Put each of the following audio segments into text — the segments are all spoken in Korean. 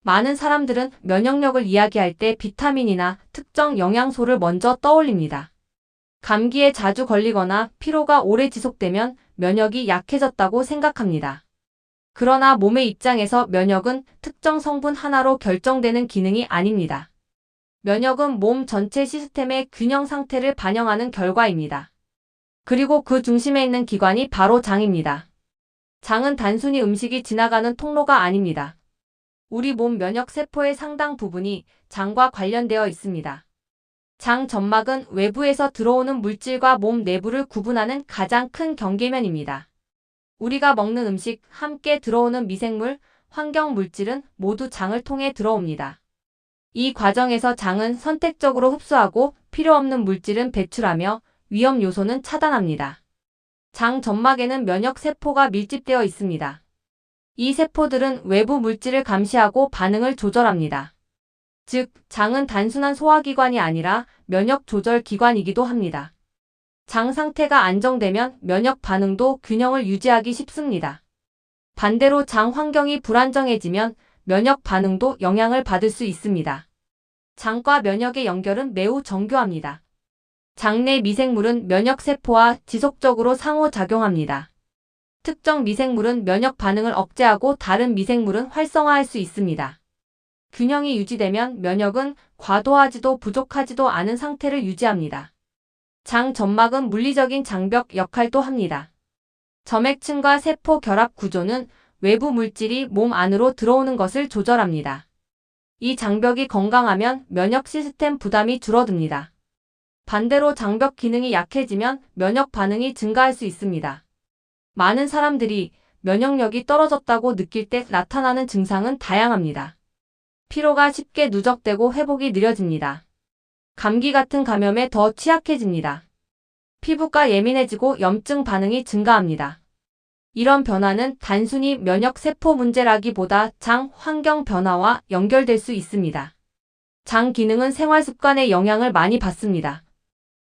많은 사람들은 면역력을 이야기할 때 비타민이나 특정 영양소를 먼저 떠올립니다. 감기에 자주 걸리거나 피로가 오래 지속되면 면역이 약해졌다고 생각합니다. 그러나 몸의 입장에서 면역은 특정 성분 하나로 결정되는 기능이 아닙니다. 면역은 몸 전체 시스템의 균형 상태를 반영하는 결과입니다. 그리고 그 중심에 있는 기관이 바로 장입니다. 장은 단순히 음식이 지나가는 통로가 아닙니다. 우리 몸 면역 세포의 상당 부분이 장과 관련되어 있습니다. 장 점막은 외부에서 들어오는 물질과 몸 내부를 구분하는 가장 큰 경계면입니다. 우리가 먹는 음식, 함께 들어오는 미생물, 환경 물질은 모두 장을 통해 들어옵니다. 이 과정에서 장은 선택적으로 흡수하고 필요 없는 물질은 배출하며 위험 요소는 차단합니다. 장 점막에는 면역 세포가 밀집되어 있습니다. 이 세포들은 외부 물질을 감시하고 반응을 조절합니다. 즉, 장은 단순한 소화기관이 아니라 면역 조절 기관이기도 합니다. 장 상태가 안정되면 면역 반응도 균형을 유지하기 쉽습니다. 반대로 장 환경이 불안정해지면 면역 반응도 영향을 받을 수 있습니다. 장과 면역의 연결은 매우 정교합니다. 장 내 미생물은 면역세포와 지속적으로 상호작용합니다. 특정 미생물은 면역 반응을 억제하고 다른 미생물은 활성화할 수 있습니다. 균형이 유지되면 면역은 과도하지도 부족하지도 않은 상태를 유지합니다. 장 점막은 물리적인 장벽 역할도 합니다. 점액층과 세포 결합 구조는 외부 물질이 몸 안으로 들어오는 것을 조절합니다. 이 장벽이 건강하면 면역 시스템 부담이 줄어듭니다. 반대로 장벽 기능이 약해지면 면역 반응이 증가할 수 있습니다. 많은 사람들이 면역력이 떨어졌다고 느낄 때 나타나는 증상은 다양합니다. 피로가 쉽게 누적되고 회복이 느려집니다. 감기 같은 감염에 더 취약해집니다. 피부가 예민해지고 염증 반응이 증가합니다. 이런 변화는 단순히 면역 세포 문제라기보다 장 환경 변화와 연결될 수 있습니다. 장 기능은 생활 습관에 영향을 많이 받습니다.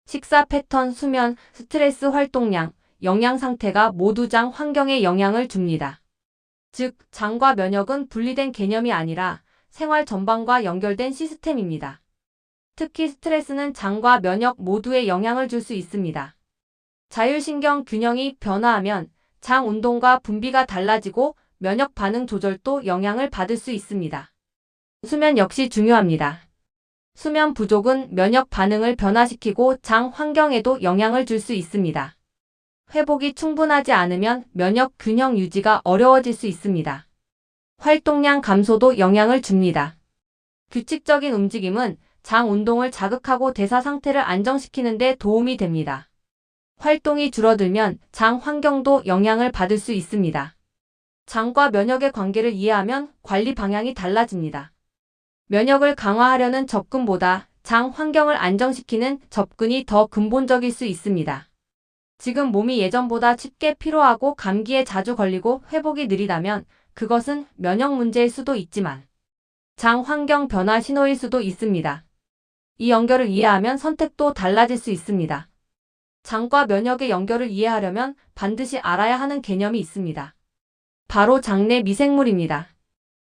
식사 패턴, 수면, 스트레스 활동량, 영양 상태가 모두 장 환경에 영향을 줍니다. 즉, 장과 면역은 분리된 개념이 아니라 생활 전반과 연결된 시스템입니다. 특히 스트레스는 장과 면역 모두에 영향을 줄 수 있습니다. 자율신경 균형이 변화하면 장 운동과 분비가 달라지고 면역 반응 조절도 영향을 받을 수 있습니다. 수면 역시 중요합니다. 수면 부족은 면역 반응을 변화시키고 장 환경에도 영향을 줄 수 있습니다. 회복이 충분하지 않으면 면역 균형 유지가 어려워질 수 있습니다. 활동량 감소도 영향을 줍니다. 규칙적인 움직임은 장 운동을 자극하고 대사 상태를 안정시키는 데 도움이 됩니다. 활동이 줄어들면 장 환경도 영향을 받을 수 있습니다. 장과 면역의 관계를 이해하면 관리 방향이 달라집니다. 면역을 강화하려는 접근보다 장 환경을 안정시키는 접근이 더 근본적일 수 있습니다. 지금 몸이 예전보다 쉽게 피로하고 감기에 자주 걸리고 회복이 느리다면 그것은 면역 문제일 수도 있지만 장 환경 변화 신호일 수도 있습니다. 이 연결을 이해하면 선택도 달라질 수 있습니다. 장과 면역의 연결을 이해하려면 반드시 알아야 하는 개념이 있습니다. 바로 장내 미생물입니다.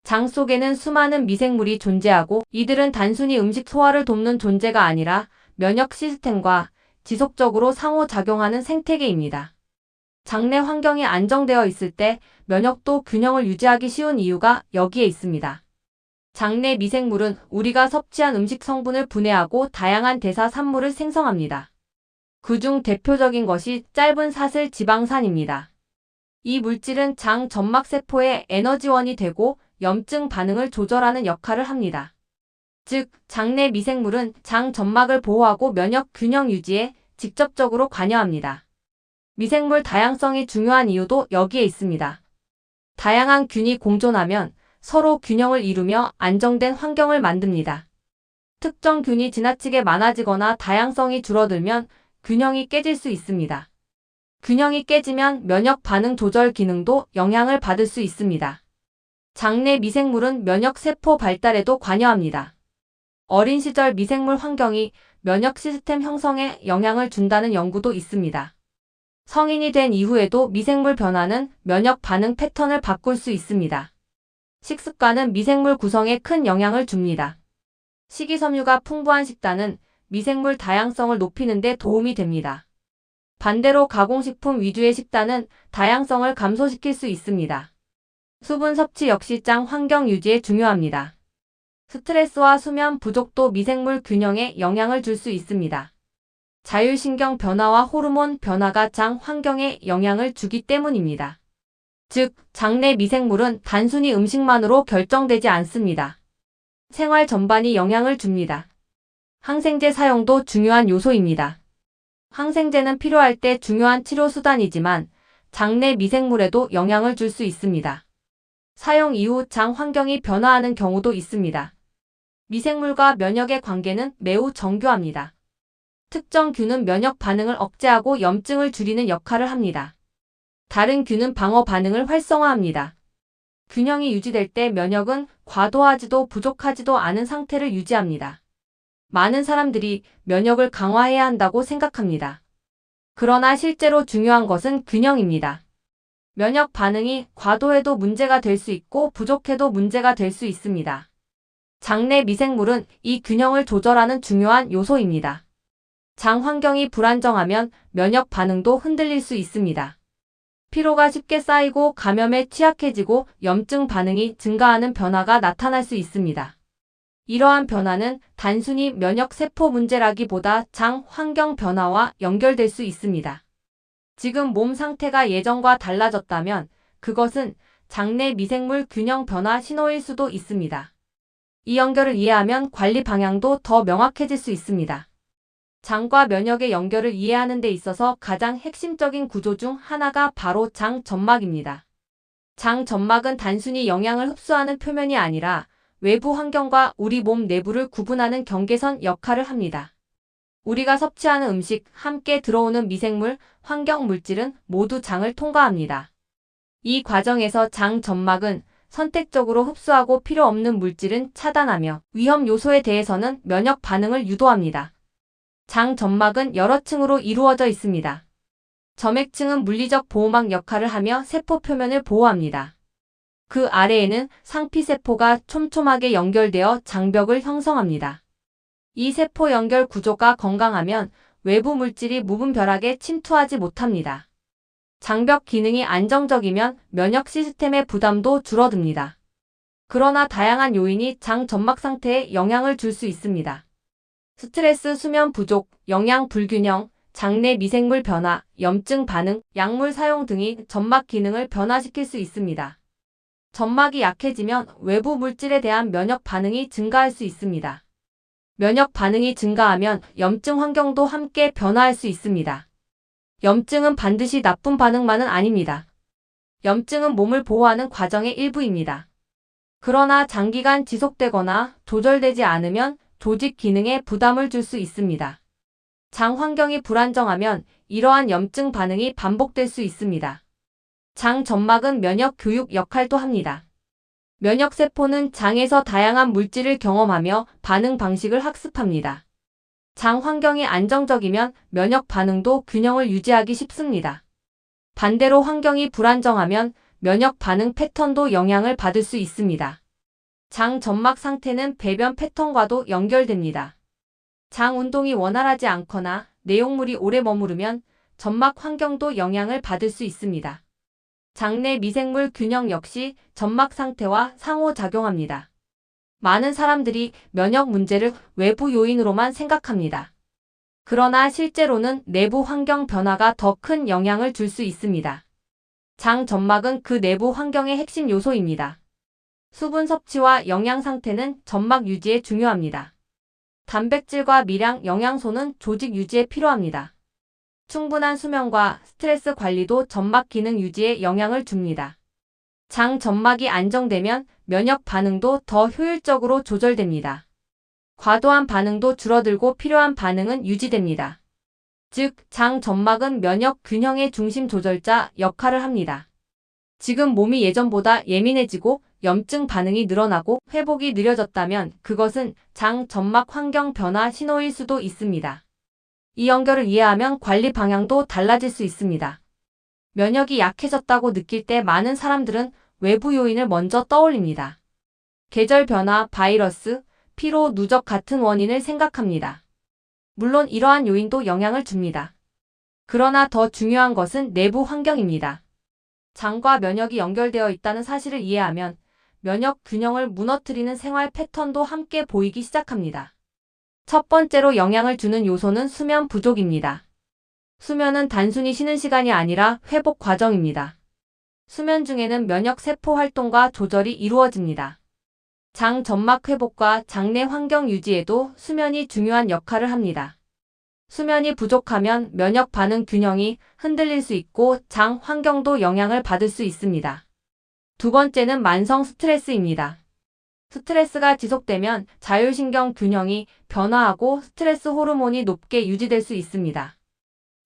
장 속에는 수많은 미생물이 존재하고 이들은 단순히 음식 소화를 돕는 존재가 아니라 면역 시스템과 지속적으로 상호작용하는 생태계입니다. 장내 환경이 안정되어 있을 때 면역도 균형을 유지하기 쉬운 이유가 여기에 있습니다. 장내 미생물은 우리가 섭취한 음식 성분을 분해하고 다양한 대사 산물을 생성합니다. 그중 대표적인 것이 짧은 사슬 지방산입니다. 이 물질은 장 점막세포의 에너지원이 되고 염증 반응을 조절하는 역할을 합니다. 즉, 장내 미생물은 장 점막을 보호하고 면역 균형 유지에 직접적으로 관여합니다. 미생물 다양성이 중요한 이유도 여기에 있습니다. 다양한 균이 공존하면 서로 균형을 이루며 안정된 환경을 만듭니다. 특정 균이 지나치게 많아지거나 다양성이 줄어들면 균형이 깨질 수 있습니다. 균형이 깨지면 면역 반응 조절 기능도 영향을 받을 수 있습니다. 장내 미생물은 면역 세포 발달에도 관여합니다. 어린 시절 미생물 환경이 면역 시스템 형성에 영향을 준다는 연구도 있습니다. 성인이 된 이후에도 미생물 변화는 면역 반응 패턴을 바꿀 수 있습니다. 식습관은 미생물 구성에 큰 영향을 줍니다. 식이섬유가 풍부한 식단은 미생물 다양성을 높이는 데 도움이 됩니다. 반대로 가공식품 위주의 식단은 다양성을 감소시킬 수 있습니다. 수분 섭취 역시 장 환경 유지에 중요합니다. 스트레스와 수면 부족도 미생물 균형에 영향을 줄 수 있습니다. 자율신경 변화와 호르몬 변화가 장 환경에 영향을 주기 때문입니다. 즉, 장 내 미생물은 단순히 음식만으로 결정되지 않습니다. 생활 전반이 영향을 줍니다. 항생제 사용도 중요한 요소입니다. 항생제는 필요할 때 중요한 치료 수단이지만 장 내 미생물에도 영향을 줄 수 있습니다. 사용 이후 장 환경이 변화하는 경우도 있습니다. 미생물과 면역의 관계는 매우 정교합니다. 특정 균은 면역 반응을 억제하고 염증을 줄이는 역할을 합니다. 다른 균은 방어 반응을 활성화합니다. 균형이 유지될 때 면역은 과도하지도 부족하지도 않은 상태를 유지합니다. 많은 사람들이 면역을 강화해야 한다고 생각합니다. 그러나 실제로 중요한 것은 균형입니다. 면역 반응이 과도해도 문제가 될 수 있고 부족해도 문제가 될 수 있습니다. 장 내 미생물은 이 균형을 조절하는 중요한 요소입니다. 장 환경이 불안정하면 면역 반응도 흔들릴 수 있습니다. 피로가 쉽게 쌓이고 감염에 취약해지고 염증 반응이 증가하는 변화가 나타날 수 있습니다. 이러한 변화는 단순히 면역 세포 문제라기보다 장 환경 변화와 연결될 수 있습니다. 지금 몸 상태가 예전과 달라졌다면 그것은 장 내 미생물 균형 변화 신호일 수도 있습니다. 이 연결을 이해하면 관리 방향도 더 명확해질 수 있습니다. 장과 면역의 연결을 이해하는 데 있어서 가장 핵심적인 구조 중 하나가 바로 장 점막입니다. 장 점막은 단순히 영양을 흡수하는 표면이 아니라 외부 환경과 우리 몸 내부를 구분하는 경계선 역할을 합니다. 우리가 섭취하는 음식, 함께 들어오는 미생물, 환경 물질은 모두 장을 통과합니다. 이 과정에서 장 점막은 선택적으로 흡수하고 필요 없는 물질은 차단하며 위험 요소에 대해서는 면역 반응을 유도합니다. 장 점막은 여러 층으로 이루어져 있습니다. 점액층은 물리적 보호막 역할을 하며 세포 표면을 보호합니다. 그 아래에는 상피세포가 촘촘하게 연결되어 장벽을 형성합니다. 이 세포 연결 구조가 건강하면 외부 물질이 무분별하게 침투하지 못합니다. 장벽 기능이 안정적이면 면역 시스템의 부담도 줄어듭니다. 그러나 다양한 요인이 장 점막 상태에 영향을 줄 수 있습니다. 스트레스, 수면 부족, 영양 불균형, 장 내 미생물 변화, 염증 반응, 약물 사용 등이 점막 기능을 변화시킬 수 있습니다. 점막이 약해지면 외부 물질에 대한 면역 반응이 증가할 수 있습니다. 면역 반응이 증가하면 염증 환경도 함께 변화할 수 있습니다. 염증은 반드시 나쁜 반응만은 아닙니다. 염증은 몸을 보호하는 과정의 일부입니다. 그러나 장기간 지속되거나 조절되지 않으면 조직 기능에 부담을 줄 수 있습니다. 장 환경이 불안정하면 이러한 염증 반응이 반복될 수 있습니다. 장 점막은 면역 교육 역할도 합니다. 면역세포는 장에서 다양한 물질을 경험하며 반응 방식을 학습합니다. 장 환경이 안정적이면 면역 반응도 균형을 유지하기 쉽습니다. 반대로 환경이 불안정하면 면역 반응 패턴도 영향을 받을 수 있습니다. 장 점막 상태는 배변 패턴과도 연결됩니다. 장 운동이 원활하지 않거나 내용물이 오래 머무르면 점막 환경도 영향을 받을 수 있습니다. 장 내 미생물 균형 역시 점막 상태와 상호작용합니다. 많은 사람들이 면역 문제를 외부 요인으로만 생각합니다. 그러나 실제로는 내부 환경 변화가 더 큰 영향을 줄 수 있습니다. 장 점막은 그 내부 환경의 핵심 요소입니다. 수분 섭취와 영양 상태는 점막 유지에 중요합니다. 단백질과 미량, 영양소는 조직 유지에 필요합니다. 충분한 수면과 스트레스 관리도 점막 기능 유지에 영향을 줍니다. 장 점막이 안정되면 면역 반응도 더 효율적으로 조절됩니다. 과도한 반응도 줄어들고 필요한 반응은 유지됩니다. 즉, 장 점막은 면역 균형의 중심 조절자 역할을 합니다. 지금 몸이 예전보다 예민해지고 염증 반응이 늘어나고 회복이 느려졌다면 그것은 장 점막 환경 변화 신호일 수도 있습니다. 이 연결을 이해하면 관리 방향도 달라질 수 있습니다. 면역이 약해졌다고 느낄 때 많은 사람들은 외부 요인을 먼저 떠올립니다. 계절 변화, 바이러스, 피로, 누적 같은 원인을 생각합니다. 물론 이러한 요인도 영향을 줍니다. 그러나 더 중요한 것은 내부 환경입니다. 장과 면역이 연결되어 있다는 사실을 이해하면 면역 균형을 무너뜨리는 생활 패턴도 함께 보이기 시작합니다. 첫 번째로 영향을 주는 요소는 수면 부족입니다. 수면은 단순히 쉬는 시간이 아니라 회복 과정입니다. 수면 중에는 면역 세포 활동과 조절이 이루어집니다. 장 점막 회복과 장내 환경 유지에도 수면이 중요한 역할을 합니다. 수면이 부족하면 면역 반응 균형이 흔들릴 수 있고 장 환경도 영향을 받을 수 있습니다. 두 번째는 만성 스트레스입니다. 스트레스가 지속되면 자율신경 균형이 변화하고 스트레스 호르몬이 높게 유지될 수 있습니다.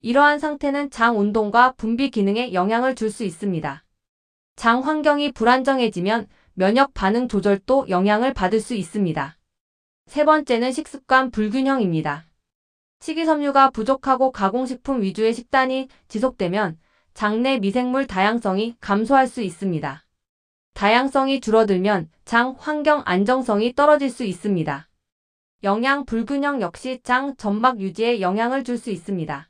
이러한 상태는 장 운동과 분비 기능에 영향을 줄 수 있습니다. 장 환경이 불안정해지면 면역 반응 조절도 영향을 받을 수 있습니다. 세 번째는 식습관 불균형입니다. 식이섬유가 부족하고 가공식품 위주의 식단이 지속되면 장내 미생물 다양성이 감소할 수 있습니다. 다양성이 줄어들면 장 환경 안정성이 떨어질 수 있습니다. 영양 불균형 역시 장 점막 유지에 영향을 줄 수 있습니다.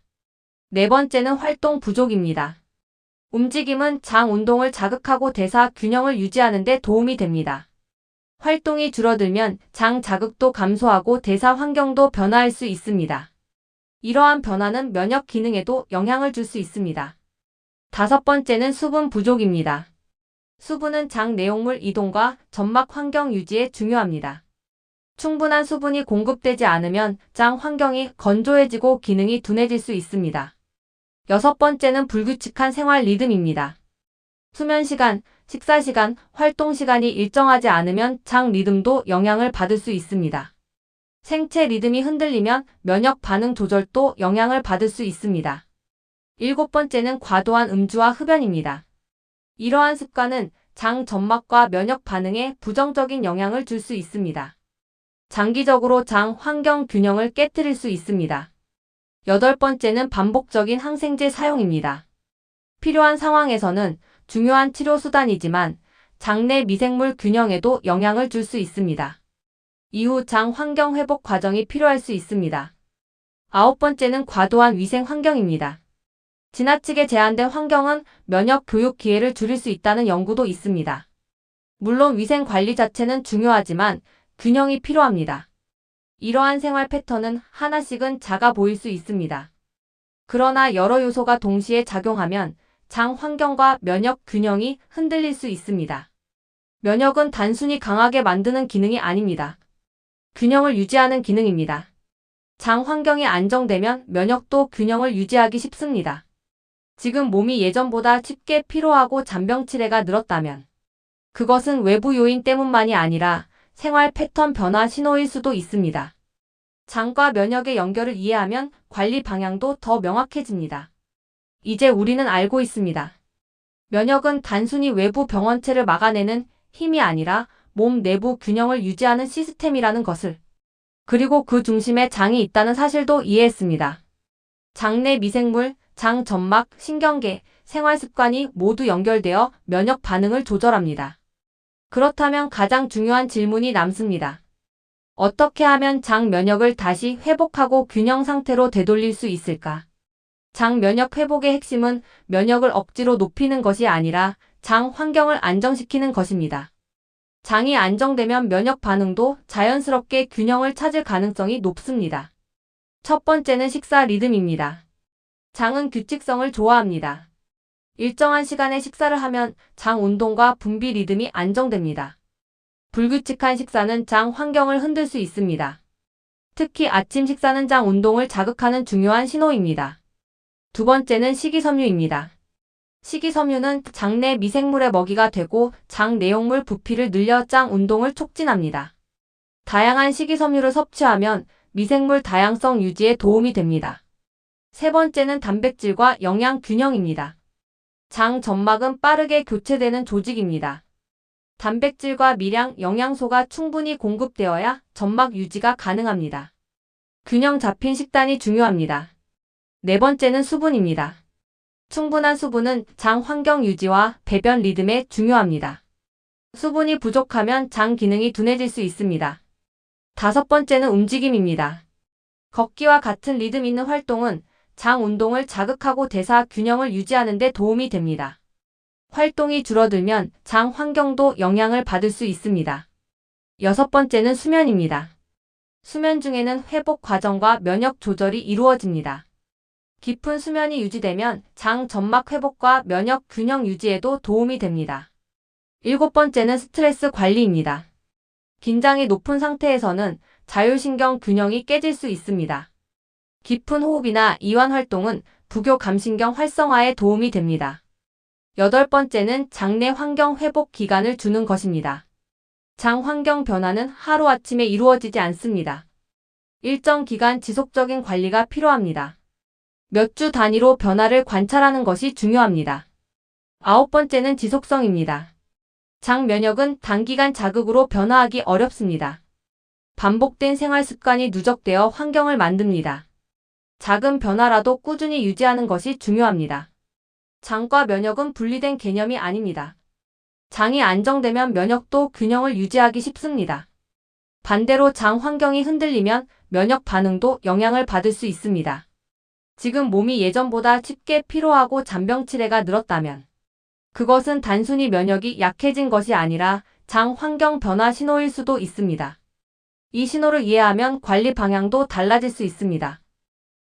네 번째는 활동 부족입니다. 움직임은 장 운동을 자극하고 대사 균형을 유지하는 데 도움이 됩니다. 활동이 줄어들면 장 자극도 감소하고 대사 환경도 변화할 수 있습니다. 이러한 변화는 면역 기능에도 영향을 줄 수 있습니다. 다섯 번째는 수분 부족입니다. 수분은 장 내용물 이동과 점막 환경 유지에 중요합니다. 충분한 수분이 공급되지 않으면 장 환경이 건조해지고 기능이 둔해질 수 있습니다. 여섯 번째는 불규칙한 생활 리듬입니다. 수면 시간, 식사 시간, 활동 시간이 일정하지 않으면 장 리듬도 영향을 받을 수 있습니다. 생체 리듬이 흔들리면 면역 반응 조절도 영향을 받을 수 있습니다. 일곱 번째는 과도한 음주와 흡연입니다. 이러한 습관은 장 점막과 면역 반응에 부정적인 영향을 줄 수 있습니다. 장기적으로 장 환경 균형을 깨뜨릴 수 있습니다. 여덟 번째는 반복적인 항생제 사용입니다. 필요한 상황에서는 중요한 치료 수단이지만 장내 미생물 균형에도 영향을 줄 수 있습니다. 이후 장 환경 회복 과정이 필요할 수 있습니다. 아홉 번째는 과도한 위생 환경입니다. 지나치게 제한된 환경은 면역 교육 기회를 줄일 수 있다는 연구도 있습니다. 물론 위생 관리 자체는 중요하지만 균형이 필요합니다. 이러한 생활 패턴은 하나씩은 작아 보일 수 있습니다. 그러나 여러 요소가 동시에 작용하면 장 환경과 면역 균형이 흔들릴 수 있습니다. 면역은 단순히 강하게 만드는 기능이 아닙니다. 균형을 유지하는 기능입니다. 장 환경이 안정되면 면역도 균형을 유지하기 쉽습니다. 지금 몸이 예전보다 쉽게 피로하고 잔병치레가 늘었다면 그것은 외부 요인 때문만이 아니라 생활 패턴 변화 신호일 수도 있습니다. 장과 면역의 연결을 이해하면 관리 방향도 더 명확해집니다. 이제 우리는 알고 있습니다. 면역은 단순히 외부 병원체를 막아내는 힘이 아니라 몸 내부 균형을 유지하는 시스템이라는 것을, 그리고 그 중심에 장이 있다는 사실도 이해했습니다. 장내 미생물, 장 점막, 신경계, 생활 습관이 모두 연결되어 면역 반응을 조절합니다. 그렇다면 가장 중요한 질문이 남습니다. 어떻게 하면 장 면역을 다시 회복하고 균형 상태로 되돌릴 수 있을까? 장 면역 회복의 핵심은 면역을 억지로 높이는 것이 아니라 장 환경을 안정시키는 것입니다. 장이 안정되면 면역 반응도 자연스럽게 균형을 찾을 가능성이 높습니다. 첫 번째는 식사 리듬입니다. 장은 규칙성을 좋아합니다. 일정한 시간에 식사를 하면 장 운동과 분비 리듬이 안정됩니다. 불규칙한 식사는 장 환경을 흔들 수 있습니다. 특히 아침 식사는 장 운동을 자극하는 중요한 신호입니다. 두 번째는 식이섬유입니다. 식이섬유는 장내 미생물의 먹이가 되고 장 내용물 부피를 늘려 장 운동을 촉진합니다. 다양한 식이섬유를 섭취하면 미생물 다양성 유지에 도움이 됩니다. 세 번째는 단백질과 영양 균형입니다. 장 점막은 빠르게 교체되는 조직입니다. 단백질과 미량, 영양소가 충분히 공급되어야 점막 유지가 가능합니다. 균형 잡힌 식단이 중요합니다. 네 번째는 수분입니다. 충분한 수분은 장 환경 유지와 배변 리듬에 중요합니다. 수분이 부족하면 장 기능이 둔해질 수 있습니다. 다섯 번째는 움직임입니다. 걷기와 같은 리듬 있는 활동은 장 운동을 자극하고 대사 균형을 유지하는 데 도움이 됩니다. 활동이 줄어들면 장 환경도 영향을 받을 수 있습니다. 여섯 번째는 수면입니다. 수면 중에는 회복 과정과 면역 조절이 이루어집니다. 깊은 수면이 유지되면 장 점막 회복과 면역 균형 유지에도 도움이 됩니다. 일곱 번째는 스트레스 관리입니다. 긴장이 높은 상태에서는 자율신경 균형이 깨질 수 있습니다. 깊은 호흡이나 이완 활동은 부교 감신경 활성화에 도움이 됩니다. 여덟 번째는 장내 환경 회복 기간을 주는 것입니다. 장 환경 변화는 하루아침에 이루어지지 않습니다. 일정 기간 지속적인 관리가 필요합니다. 몇 주 단위로 변화를 관찰하는 것이 중요합니다. 아홉 번째는 지속성입니다. 장 면역은 단기간 자극으로 변화하기 어렵습니다. 반복된 생활 습관이 누적되어 환경을 만듭니다. 작은 변화라도 꾸준히 유지하는 것이 중요합니다. 장과 면역은 분리된 개념이 아닙니다. 장이 안정되면 면역도 균형을 유지하기 쉽습니다. 반대로 장 환경이 흔들리면 면역 반응도 영향을 받을 수 있습니다. 지금 몸이 예전보다 쉽게 피로하고 잔병치레가 늘었다면 그것은 단순히 면역이 약해진 것이 아니라 장 환경 변화 신호일 수도 있습니다. 이 신호를 이해하면 관리 방향도 달라질 수 있습니다.